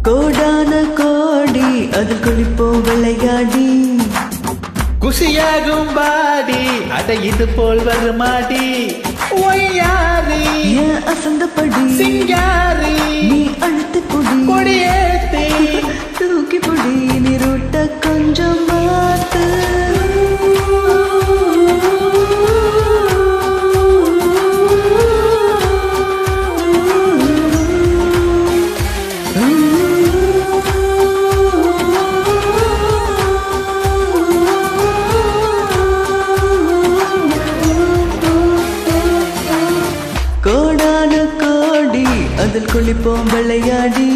கோடான கோடி அதில் குளிப்போம் விளையாடி குசியாகும் பாடி அட இது போல் வருமாடி ஒய்யாரி ஏன் அசந்தப்படி சிங்காரி நீ அழுத்து புடி கொடியேத்தி தூக்கி புடி நீரோட்ட கொஞ்சம் மாத்து கோடான கோடி அதில் குளிப்போம் விளையாடி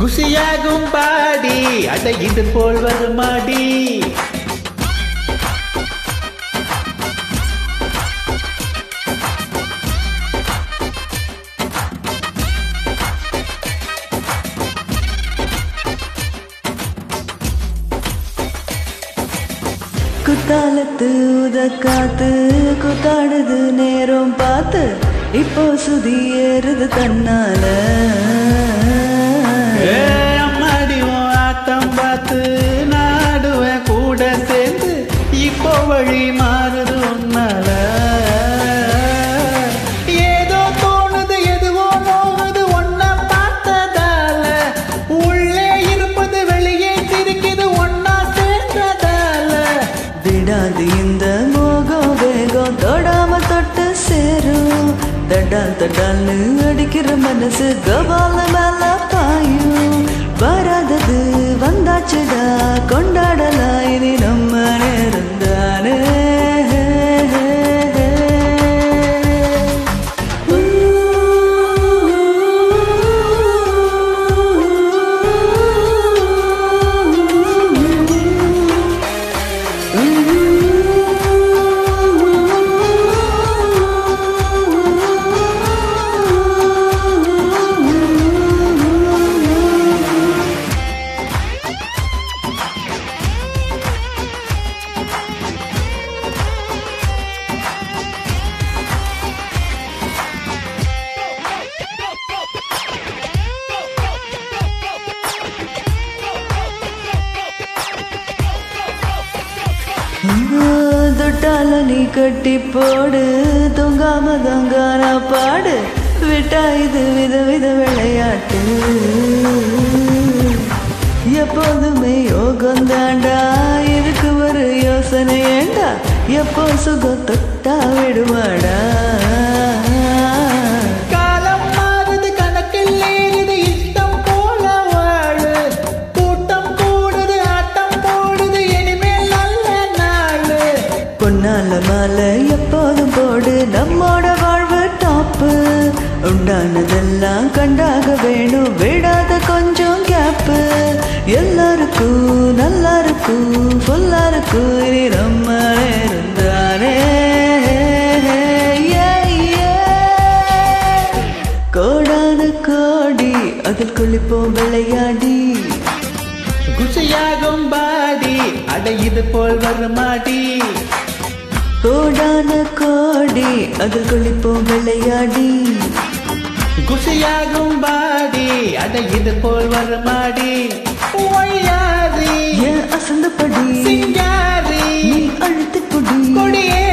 குசியாகும் பாடி அட இது போல் வருமாடி குத்தாலத்து உதக்காத்து குத்தாடுது நேரம் பார்த்து இப்போ சுதி ஏறுது தன்னால அம்மாடி ஆட்டம் பார்த்து நாடுவேன் கூட சேர்ந்து இப்போ வழி மாறுது உன்னால ஏதோ தோணுது எதுவோ நோகுது ஒன்ன பார்த்ததால உள்ளே இருப்பது வெளியே திரிக்குது ஒன்னா சேர்ந்ததால விடாது இந்த மோகம் வேகம் தொடாம தொட்டு சேரும் தடால் தடால்னு அடிக்கிற மனசு கபால மேல பாயும் வராதது வந்தாச்சுடா கொண்டாடலாம் இனி நம்ம நேரம் தானே தொட்டால நீ கட்டி போடு தூங்காம தங்கான பாடு விட்டா இது விதவித விளையாட்டு எப்போதுமே யோகம் தாண்டா இதுக்கு ஒரு யோசனை ஏண்டா எப்போ சுகம் தொட்டா விடுவாடா காலம் மாறுது கணக்கில் ஏறுது இஷ்டம் போல வாழு கூட்டம் கூடுது ஆட்டம் போடுது இனிமேல் நல்ல நாளு பொன்னால மாலை எப்போதும் போடு நம்மோட வாழ்வு டாப்பு உண்டானதெல்லாம் கண்டாக வேணும் விடாத கொஞ்சம் கேப்பு எல்லாருக்கும் நல்லா இருக்கும் ஃபுல்லா இருக்கும் இனி நம்ம இருந்தானே கோடான கோடி அதில் குளிப்போம் விளையாடி குசியாகும் பாடி அட இது போல் வருமாடி கோடான கோடி அதில் குளிப்போம் விளையாடி குசியாகும் பாடி அட இது போல் வருமாடி ஒய்யாரி ஏன் அசந்தப்படி சிங்காரி நீ அழுத்து புடி கொடியே